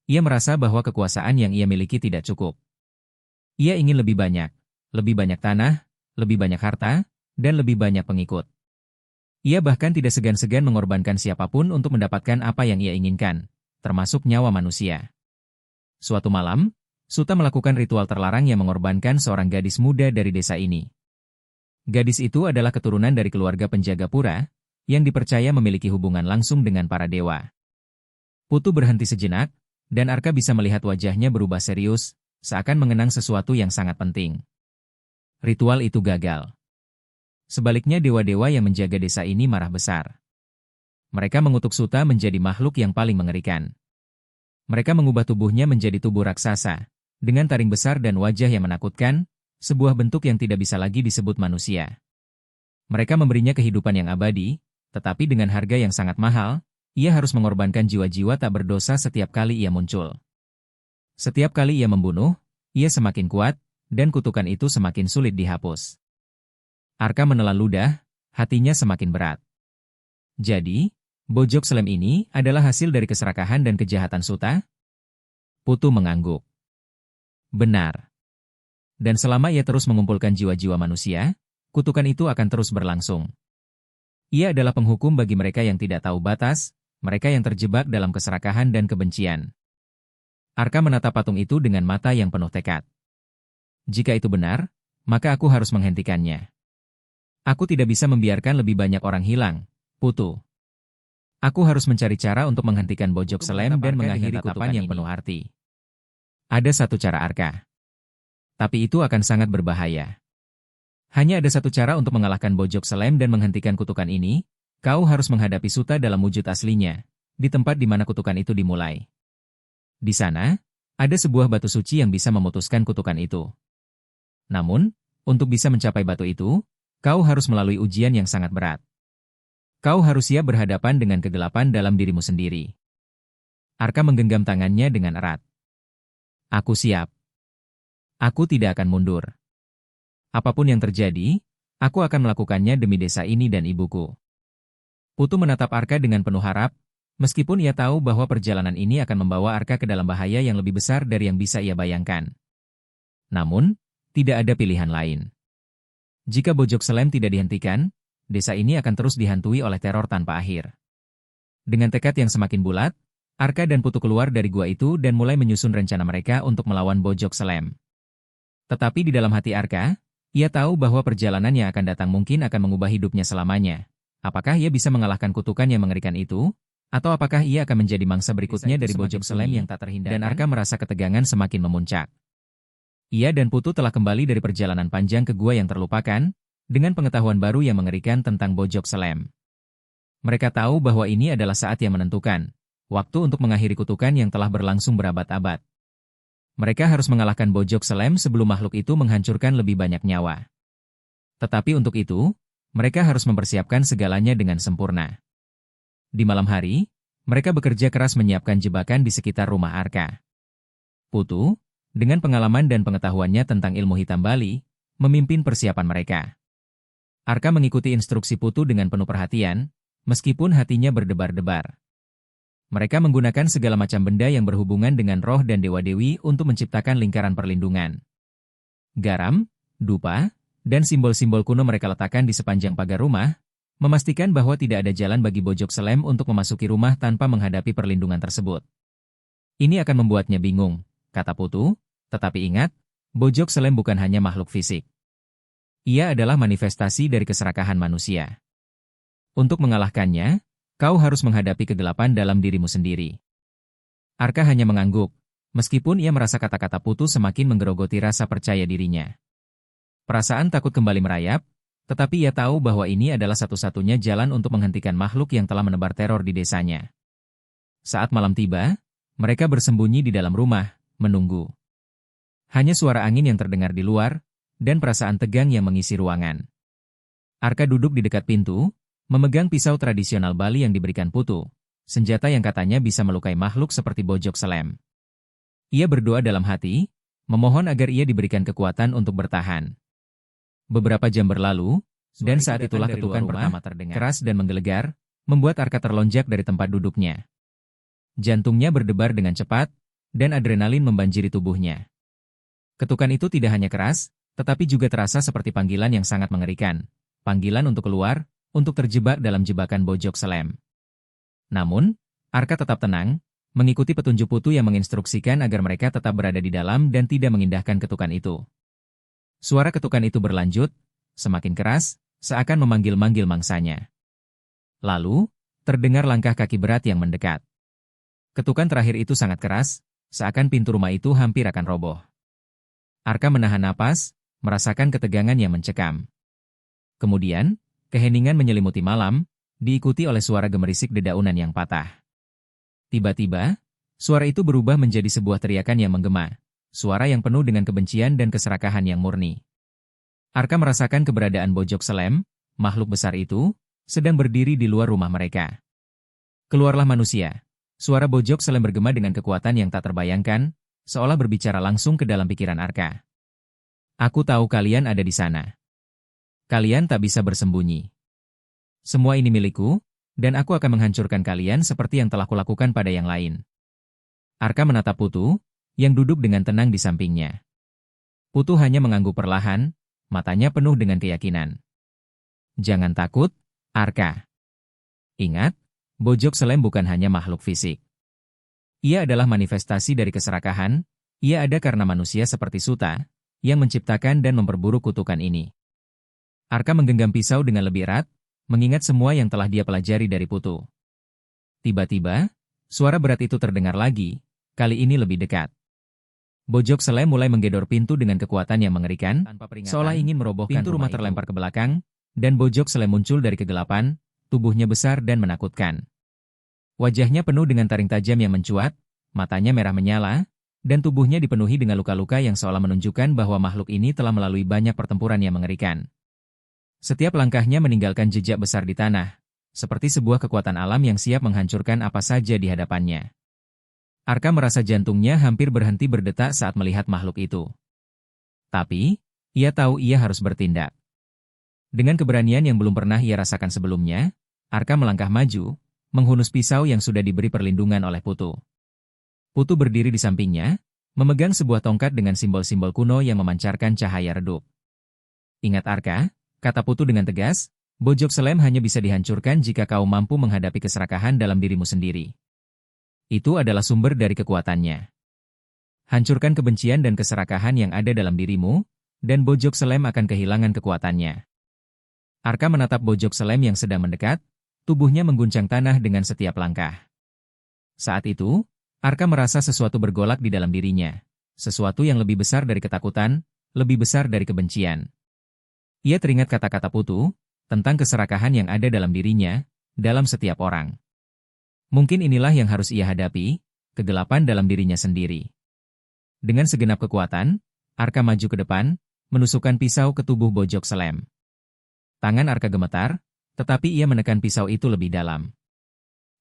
Ia merasa bahwa kekuasaan yang ia miliki tidak cukup. Ia ingin lebih banyak tanah, lebih banyak harta, dan lebih banyak pengikut. Ia bahkan tidak segan-segan mengorbankan siapapun untuk mendapatkan apa yang ia inginkan, termasuk nyawa manusia. Suatu malam, Suta melakukan ritual terlarang yang mengorbankan seorang gadis muda dari desa ini. Gadis itu adalah keturunan dari keluarga penjaga pura, yang dipercaya memiliki hubungan langsung dengan para dewa. Putu berhenti sejenak, dan Arka bisa melihat wajahnya berubah serius, seakan mengenang sesuatu yang sangat penting. Ritual itu gagal. Sebaliknya dewa-dewa yang menjaga desa ini marah besar. Mereka mengutuk Suta menjadi makhluk yang paling mengerikan. Mereka mengubah tubuhnya menjadi tubuh raksasa, dengan taring besar dan wajah yang menakutkan, sebuah bentuk yang tidak bisa lagi disebut manusia. Mereka memberinya kehidupan yang abadi, tetapi dengan harga yang sangat mahal, ia harus mengorbankan jiwa-jiwa tak berdosa setiap kali ia muncul. Setiap kali ia membunuh, ia semakin kuat, dan kutukan itu semakin sulit dihapus. Arka menelan ludah, hatinya semakin berat. Jadi, Bojok Selem ini adalah hasil dari keserakahan dan kejahatan Suta? Putu mengangguk. Benar. Dan selama ia terus mengumpulkan jiwa-jiwa manusia, kutukan itu akan terus berlangsung. Ia adalah penghukum bagi mereka yang tidak tahu batas, mereka yang terjebak dalam keserakahan dan kebencian. Arka menatap patung itu dengan mata yang penuh tekad. Jika itu benar, maka aku harus menghentikannya. Aku tidak bisa membiarkan lebih banyak orang hilang, Putu. Aku harus mencari cara untuk menghentikan Bojok Selem dan mengakhiri kutukan yang penuh arti. Ada satu cara, Arka. Tapi itu akan sangat berbahaya. Hanya ada satu cara untuk mengalahkan Bojok Selem dan menghentikan kutukan ini, kau harus menghadapi Suta dalam wujud aslinya, di tempat di mana kutukan itu dimulai. Di sana, ada sebuah batu suci yang bisa memutuskan kutukan itu. Namun, untuk bisa mencapai batu itu, kau harus melalui ujian yang sangat berat. Kau harus siap berhadapan dengan kegelapan dalam dirimu sendiri. Arka menggenggam tangannya dengan erat. Aku siap. Aku tidak akan mundur. Apapun yang terjadi, aku akan melakukannya demi desa ini dan ibuku. Putu menatap Arka dengan penuh harap, meskipun ia tahu bahwa perjalanan ini akan membawa Arka ke dalam bahaya yang lebih besar dari yang bisa ia bayangkan. Namun, tidak ada pilihan lain. Jika Bojok Selem tidak dihentikan, desa ini akan terus dihantui oleh teror tanpa akhir. Dengan tekad yang semakin bulat, Arka dan Putu keluar dari gua itu dan mulai menyusun rencana mereka untuk melawan Bojok Selem. Tetapi di dalam hati Arka, ia tahu bahwa perjalanan yang akan datang mungkin akan mengubah hidupnya selamanya. Apakah ia bisa mengalahkan kutukan yang mengerikan itu? Atau apakah ia akan menjadi mangsa berikutnya dari Bojok Selem yang tak terhindarkan? Dan Arka merasa ketegangan semakin memuncak. Ia dan Putu telah kembali dari perjalanan panjang ke gua yang terlupakan, dengan pengetahuan baru yang mengerikan tentang Bojok Selem. Mereka tahu bahwa ini adalah saat yang menentukan, waktu untuk mengakhiri kutukan yang telah berlangsung berabad-abad. Mereka harus mengalahkan Bojok Selem sebelum makhluk itu menghancurkan lebih banyak nyawa. Tetapi untuk itu, mereka harus mempersiapkan segalanya dengan sempurna. Di malam hari, mereka bekerja keras menyiapkan jebakan di sekitar rumah Arka. Putu, dengan pengalaman dan pengetahuannya tentang ilmu hitam Bali, memimpin persiapan mereka. Arka mengikuti instruksi Putu dengan penuh perhatian, meskipun hatinya berdebar-debar. Mereka menggunakan segala macam benda yang berhubungan dengan roh dan dewa-dewi untuk menciptakan lingkaran perlindungan. Garam, dupa, dan simbol-simbol kuno mereka letakkan di sepanjang pagar rumah, memastikan bahwa tidak ada jalan bagi Bojok Selem untuk memasuki rumah tanpa menghadapi perlindungan tersebut. Ini akan membuatnya bingung, kata Putu, tetapi ingat, Bojok Selem bukan hanya makhluk fisik. Ia adalah manifestasi dari keserakahan manusia. Untuk mengalahkannya, kau harus menghadapi kegelapan dalam dirimu sendiri. Arka hanya mengangguk, meskipun ia merasa kata-kata Putu semakin menggerogoti rasa percaya dirinya. Perasaan takut kembali merayap, tetapi ia tahu bahwa ini adalah satu-satunya jalan untuk menghentikan makhluk yang telah menebar teror di desanya. Saat malam tiba, mereka bersembunyi di dalam rumah, menunggu. Hanya suara angin yang terdengar di luar, dan perasaan tegang yang mengisi ruangan. Arka duduk di dekat pintu, memegang pisau tradisional Bali yang diberikan Putu, senjata yang katanya bisa melukai makhluk seperti Bojok Selem. Ia berdoa dalam hati, memohon agar ia diberikan kekuatan untuk bertahan. Beberapa jam berlalu, dan saat itulah ketukan pertama terdengar. Keras dan menggelegar, membuat Arka terlonjak dari tempat duduknya. Jantungnya berdebar dengan cepat, dan adrenalin membanjiri tubuhnya. Ketukan itu tidak hanya keras, tetapi juga terasa seperti panggilan yang sangat mengerikan. Panggilan untuk keluar, untuk terjebak dalam jebakan Bojok Selem. Namun, Arka tetap tenang, mengikuti petunjuk Putu yang menginstruksikan agar mereka tetap berada di dalam dan tidak mengindahkan ketukan itu. Suara ketukan itu berlanjut, semakin keras, seakan memanggil-manggil mangsanya. Lalu, terdengar langkah kaki berat yang mendekat. Ketukan terakhir itu sangat keras, seakan pintu rumah itu hampir akan roboh. Arka menahan napas, merasakan ketegangan yang mencekam. Kemudian, keheningan menyelimuti malam, diikuti oleh suara gemerisik dedaunan yang patah. Tiba-tiba, suara itu berubah menjadi sebuah teriakan yang menggema. Suara yang penuh dengan kebencian dan keserakahan yang murni. Arka merasakan keberadaan Bojok Selem, makhluk besar itu, sedang berdiri di luar rumah mereka. Keluarlah manusia. Suara Bojok Selem bergema dengan kekuatan yang tak terbayangkan, seolah berbicara langsung ke dalam pikiran Arka. Aku tahu kalian ada di sana. Kalian tak bisa bersembunyi. Semua ini milikku, dan aku akan menghancurkan kalian seperti yang telah kulakukan pada yang lain. Arka menatap Putu, yang duduk dengan tenang di sampingnya. Putu hanya mengangguk perlahan, matanya penuh dengan keyakinan. Jangan takut, Arka. Ingat, Bojok Selem bukan hanya makhluk fisik. Ia adalah manifestasi dari keserakahan, ia ada karena manusia seperti Suta, yang menciptakan dan memperburuk kutukan ini. Arka menggenggam pisau dengan lebih erat, mengingat semua yang telah dia pelajari dari Putu. Tiba-tiba, suara berat itu terdengar lagi, kali ini lebih dekat. Bojok Selem mulai menggedor pintu dengan kekuatan yang mengerikan, seolah ingin merobohkan pintu rumah terlempar ke belakang, dan Bojok Selem muncul dari kegelapan, tubuhnya besar dan menakutkan. Wajahnya penuh dengan taring tajam yang mencuat, matanya merah menyala, dan tubuhnya dipenuhi dengan luka-luka yang seolah menunjukkan bahwa makhluk ini telah melalui banyak pertempuran yang mengerikan. Setiap langkahnya meninggalkan jejak besar di tanah, seperti sebuah kekuatan alam yang siap menghancurkan apa saja di hadapannya. Arka merasa jantungnya hampir berhenti berdetak saat melihat makhluk itu. Tapi, ia tahu ia harus bertindak. Dengan keberanian yang belum pernah ia rasakan sebelumnya, Arka melangkah maju, menghunus pisau yang sudah diberi perlindungan oleh Putu. Putu berdiri di sampingnya, memegang sebuah tongkat dengan simbol-simbol kuno yang memancarkan cahaya redup. Ingat Arka, kata Putu dengan tegas, Bojok Selem hanya bisa dihancurkan jika kau mampu menghadapi keserakahan dalam dirimu sendiri. Itu adalah sumber dari kekuatannya. Hancurkan kebencian dan keserakahan yang ada dalam dirimu, dan Bojok Selem akan kehilangan kekuatannya. Arka menatap Bojok Selem yang sedang mendekat, tubuhnya mengguncang tanah dengan setiap langkah. Saat itu, Arka merasa sesuatu bergolak di dalam dirinya. Sesuatu yang lebih besar dari ketakutan, lebih besar dari kebencian. Ia teringat kata-kata Putu, tentang keserakahan yang ada dalam dirinya, dalam setiap orang. Mungkin inilah yang harus ia hadapi, kegelapan dalam dirinya sendiri. Dengan segenap kekuatan, Arka maju ke depan, menusukkan pisau ke tubuh Bojok Selem. Tangan Arka gemetar, tetapi ia menekan pisau itu lebih dalam.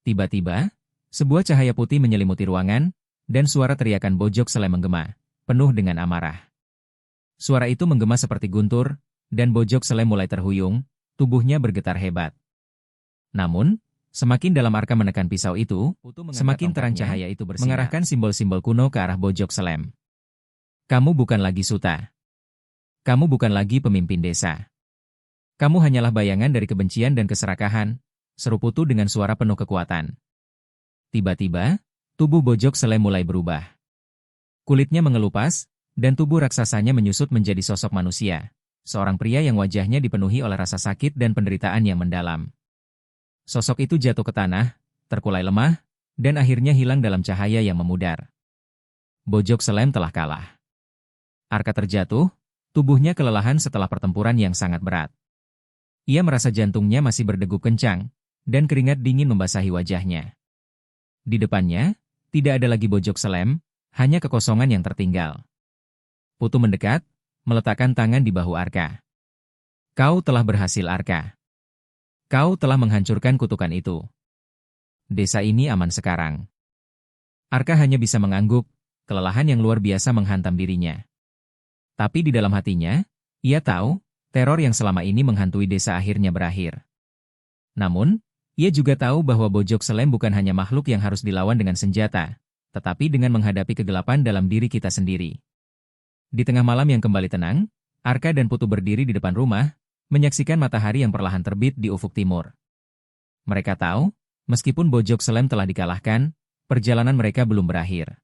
Tiba-tiba, sebuah cahaya putih menyelimuti ruangan, dan suara teriakan Bojok Selem menggema, penuh dengan amarah. Suara itu menggema seperti guntur, dan Bojok Selem mulai terhuyung, tubuhnya bergetar hebat. Namun, semakin dalam Arka menekan pisau itu, semakin terang cahaya itu bersinar, mengarahkan simbol-simbol kuno ke arah Bojok Selem. Kamu bukan lagi Suta. Kamu bukan lagi pemimpin desa. Kamu hanyalah bayangan dari kebencian dan keserakahan, seru Putu dengan suara penuh kekuatan. Tiba-tiba, tubuh Bojok Selem mulai berubah. Kulitnya mengelupas, dan tubuh raksasanya menyusut menjadi sosok manusia. Seorang pria yang wajahnya dipenuhi oleh rasa sakit dan penderitaan yang mendalam. Sosok itu jatuh ke tanah, terkulai lemah, dan akhirnya hilang dalam cahaya yang memudar. Bojok Selem telah kalah. Arka terjatuh, tubuhnya kelelahan setelah pertempuran yang sangat berat. Ia merasa jantungnya masih berdegup kencang, dan keringat dingin membasahi wajahnya. Di depannya, tidak ada lagi Bojok Selem, hanya kekosongan yang tertinggal. Putu mendekat, meletakkan tangan di bahu Arka. Kau telah berhasil Arka. Kau telah menghancurkan kutukan itu. Desa ini aman sekarang. Arka hanya bisa mengangguk, kelelahan yang luar biasa menghantam dirinya. Tapi di dalam hatinya, ia tahu, teror yang selama ini menghantui desa akhirnya berakhir. Namun, ia juga tahu bahwa Bojok Selem bukan hanya makhluk yang harus dilawan dengan senjata, tetapi dengan menghadapi kegelapan dalam diri kita sendiri. Di tengah malam yang kembali tenang, Arka dan Putu berdiri di depan rumah, menyaksikan matahari yang perlahan terbit di ufuk timur. Mereka tahu, meskipun Bojok Selem telah dikalahkan, perjalanan mereka belum berakhir.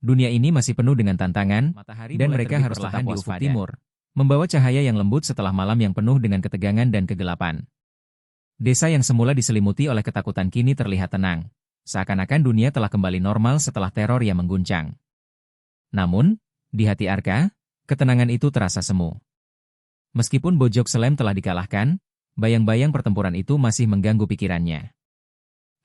Dunia ini masih penuh dengan tantangan, dan mereka harus tetap di ufuk timur, membawa cahaya yang lembut setelah malam yang penuh dengan ketegangan dan kegelapan. Desa yang semula diselimuti oleh ketakutan kini terlihat tenang, seakan-akan dunia telah kembali normal setelah teror yang mengguncang. Namun, di hati Arka, ketenangan itu terasa semu. Meskipun Bojok Selem telah dikalahkan, bayang-bayang pertempuran itu masih mengganggu pikirannya.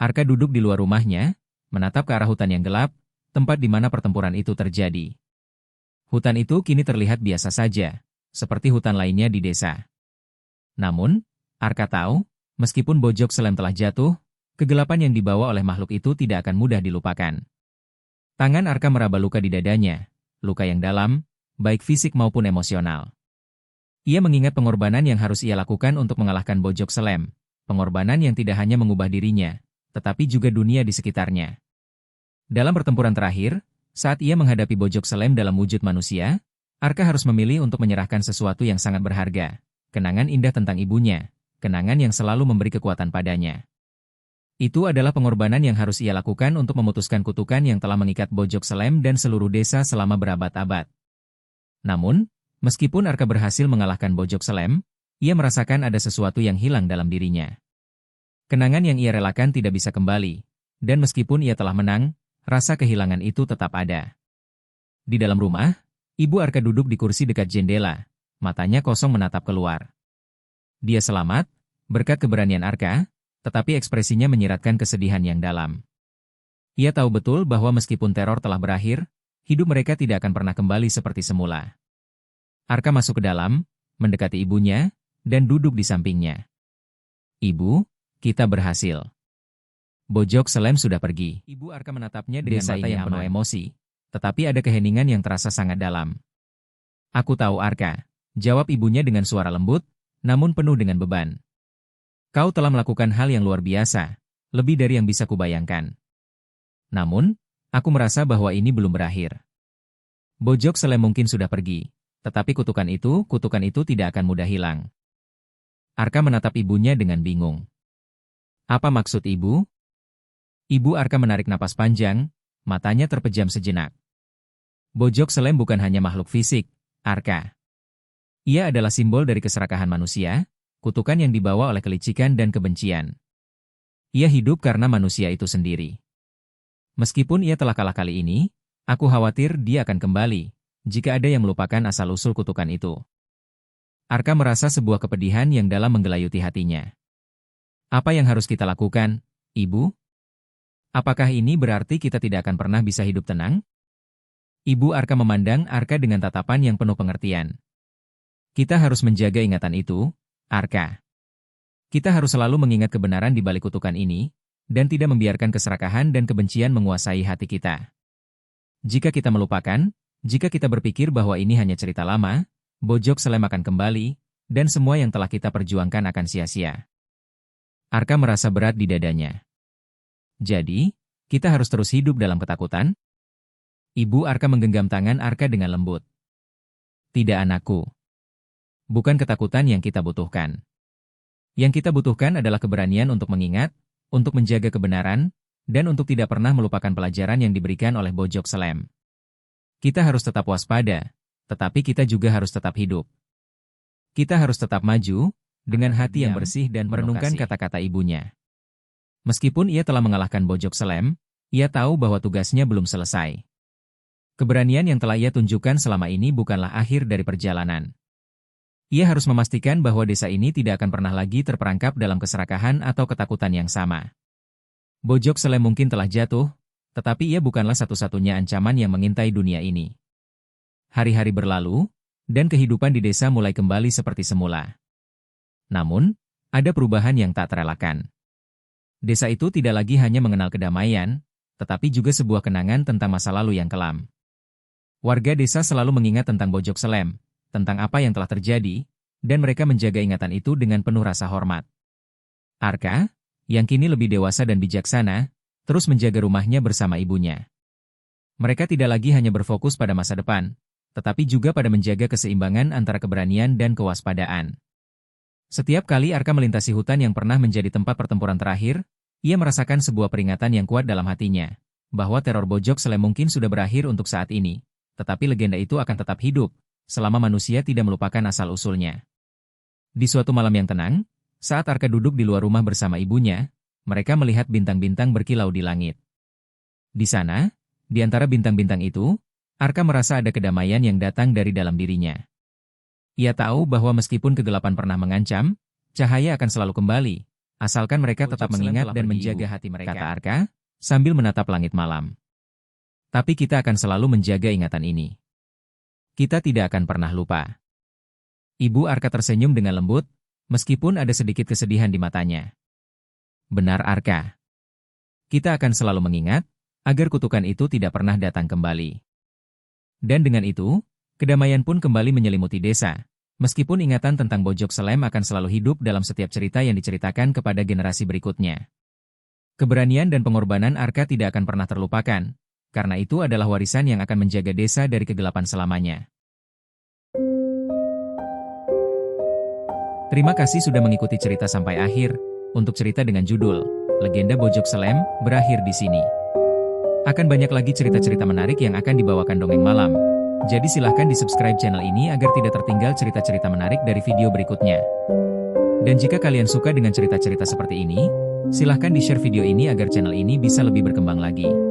Arka duduk di luar rumahnya, menatap ke arah hutan yang gelap, tempat di mana pertempuran itu terjadi. Hutan itu kini terlihat biasa saja, seperti hutan lainnya di desa. Namun, Arka tahu, meskipun Bojok Selem telah jatuh, kegelapan yang dibawa oleh makhluk itu tidak akan mudah dilupakan. Tangan Arka meraba luka di dadanya, luka yang dalam, baik fisik maupun emosional. Ia mengingat pengorbanan yang harus ia lakukan untuk mengalahkan Bojok Selem, pengorbanan yang tidak hanya mengubah dirinya, tetapi juga dunia di sekitarnya. Dalam pertempuran terakhir, saat ia menghadapi Bojok Selem dalam wujud manusia, Arka harus memilih untuk menyerahkan sesuatu yang sangat berharga, kenangan indah tentang ibunya, kenangan yang selalu memberi kekuatan padanya. Itu adalah pengorbanan yang harus ia lakukan untuk memutuskan kutukan yang telah mengikat Bojok Selem dan seluruh desa selama berabad-abad. Namun, meskipun Arka berhasil mengalahkan Bojok Selem, ia merasakan ada sesuatu yang hilang dalam dirinya. Kenangan yang ia relakan tidak bisa kembali, dan meskipun ia telah menang, rasa kehilangan itu tetap ada. Di dalam rumah, ibu Arka duduk di kursi dekat jendela, matanya kosong menatap keluar. Dia selamat, berkat keberanian Arka, tetapi ekspresinya menyiratkan kesedihan yang dalam. Ia tahu betul bahwa meskipun teror telah berakhir, hidup mereka tidak akan pernah kembali seperti semula. Arka masuk ke dalam, mendekati ibunya, dan duduk di sampingnya. "Ibu, kita berhasil. Bojok Selem sudah pergi." Ibu Arka menatapnya dengan mata yang penuh emosi, tetapi ada keheningan yang terasa sangat dalam. "Aku tahu Arka," jawab ibunya dengan suara lembut, namun penuh dengan beban. "Kau telah melakukan hal yang luar biasa, lebih dari yang bisa kubayangkan. Namun, aku merasa bahwa ini belum berakhir. Bojok Selem mungkin sudah pergi, tetapi kutukan itu tidak akan mudah hilang." Arka menatap ibunya dengan bingung. "Apa maksud ibu?" Ibu Arka menarik napas panjang, matanya terpejam sejenak. "Bojok Selem bukan hanya makhluk fisik, Arka. Ia adalah simbol dari keserakahan manusia, kutukan yang dibawa oleh kelicikan dan kebencian. Ia hidup karena manusia itu sendiri. Meskipun ia telah kalah kali ini, aku khawatir dia akan kembali, jika ada yang melupakan asal-usul kutukan itu." Arka merasa sebuah kepedihan yang dalam menggelayuti hatinya. "Apa yang harus kita lakukan, Ibu? Apakah ini berarti kita tidak akan pernah bisa hidup tenang?" Ibu Arka memandang Arka dengan tatapan yang penuh pengertian. "Kita harus menjaga ingatan itu, Arka. Kita harus selalu mengingat kebenaran di balik kutukan ini, dan tidak membiarkan keserakahan dan kebencian menguasai hati kita. Jika kita melupakan, jika kita berpikir bahwa ini hanya cerita lama, Bojok Selem akan kembali, dan semua yang telah kita perjuangkan akan sia-sia." Arka merasa berat di dadanya. "Jadi, kita harus terus hidup dalam ketakutan?" Ibu Arka menggenggam tangan Arka dengan lembut. "Tidak anakku. Bukan ketakutan yang kita butuhkan. Yang kita butuhkan adalah keberanian untuk mengingat, untuk menjaga kebenaran, dan untuk tidak pernah melupakan pelajaran yang diberikan oleh Bojok Selem. Kita harus tetap waspada, tetapi kita juga harus tetap hidup. Kita harus tetap maju, dengan hati yang bersih dan merenungkan kata-kata ibunya. Meskipun ia telah mengalahkan Bojok Selem, ia tahu bahwa tugasnya belum selesai. Keberanian yang telah ia tunjukkan selama ini bukanlah akhir dari perjalanan. Ia harus memastikan bahwa desa ini tidak akan pernah lagi terperangkap dalam keserakahan atau ketakutan yang sama. Bojok Selem mungkin telah jatuh, tetapi ia bukanlah satu-satunya ancaman yang mengintai dunia ini. Hari-hari berlalu, dan kehidupan di desa mulai kembali seperti semula. Namun, ada perubahan yang tak terelakkan. Desa itu tidak lagi hanya mengenal kedamaian, tetapi juga sebuah kenangan tentang masa lalu yang kelam. Warga desa selalu mengingat tentang Bojok Selem, tentang apa yang telah terjadi, dan mereka menjaga ingatan itu dengan penuh rasa hormat. Arka, yang kini lebih dewasa dan bijaksana, terus menjaga rumahnya bersama ibunya. Mereka tidak lagi hanya berfokus pada masa depan, tetapi juga pada menjaga keseimbangan antara keberanian dan kewaspadaan. Setiap kali Arka melintasi hutan yang pernah menjadi tempat pertempuran terakhir, ia merasakan sebuah peringatan yang kuat dalam hatinya, bahwa teror Bojok Selem mungkin sudah berakhir untuk saat ini, tetapi legenda itu akan tetap hidup, selama manusia tidak melupakan asal-usulnya. Di suatu malam yang tenang, saat Arka duduk di luar rumah bersama ibunya, mereka melihat bintang-bintang berkilau di langit. Di sana, di antara bintang-bintang itu, Arka merasa ada kedamaian yang datang dari dalam dirinya. Ia tahu bahwa meskipun kegelapan pernah mengancam, cahaya akan selalu kembali, asalkan mereka tetap mengingat dan menjaga hati mereka, kata Arka, sambil menatap langit malam. Tapi kita akan selalu menjaga ingatan ini. Kita tidak akan pernah lupa. Ibu Arka tersenyum dengan lembut, meskipun ada sedikit kesedihan di matanya. Benar Arka. Kita akan selalu mengingat, agar kutukan itu tidak pernah datang kembali. Dan dengan itu, kedamaian pun kembali menyelimuti desa, meskipun ingatan tentang Bojok Selem akan selalu hidup dalam setiap cerita yang diceritakan kepada generasi berikutnya. Keberanian dan pengorbanan Arka tidak akan pernah terlupakan, karena itu adalah warisan yang akan menjaga desa dari kegelapan selamanya. Terima kasih sudah mengikuti cerita sampai akhir. Untuk cerita dengan judul Legenda Bojok Selem berakhir di sini. Akan banyak lagi cerita-cerita menarik yang akan dibawakan Dongeng Malam. Jadi silahkan di-subscribe channel ini agar tidak tertinggal cerita-cerita menarik dari video berikutnya. Dan jika kalian suka dengan cerita-cerita seperti ini, silahkan di-share video ini agar channel ini bisa lebih berkembang lagi.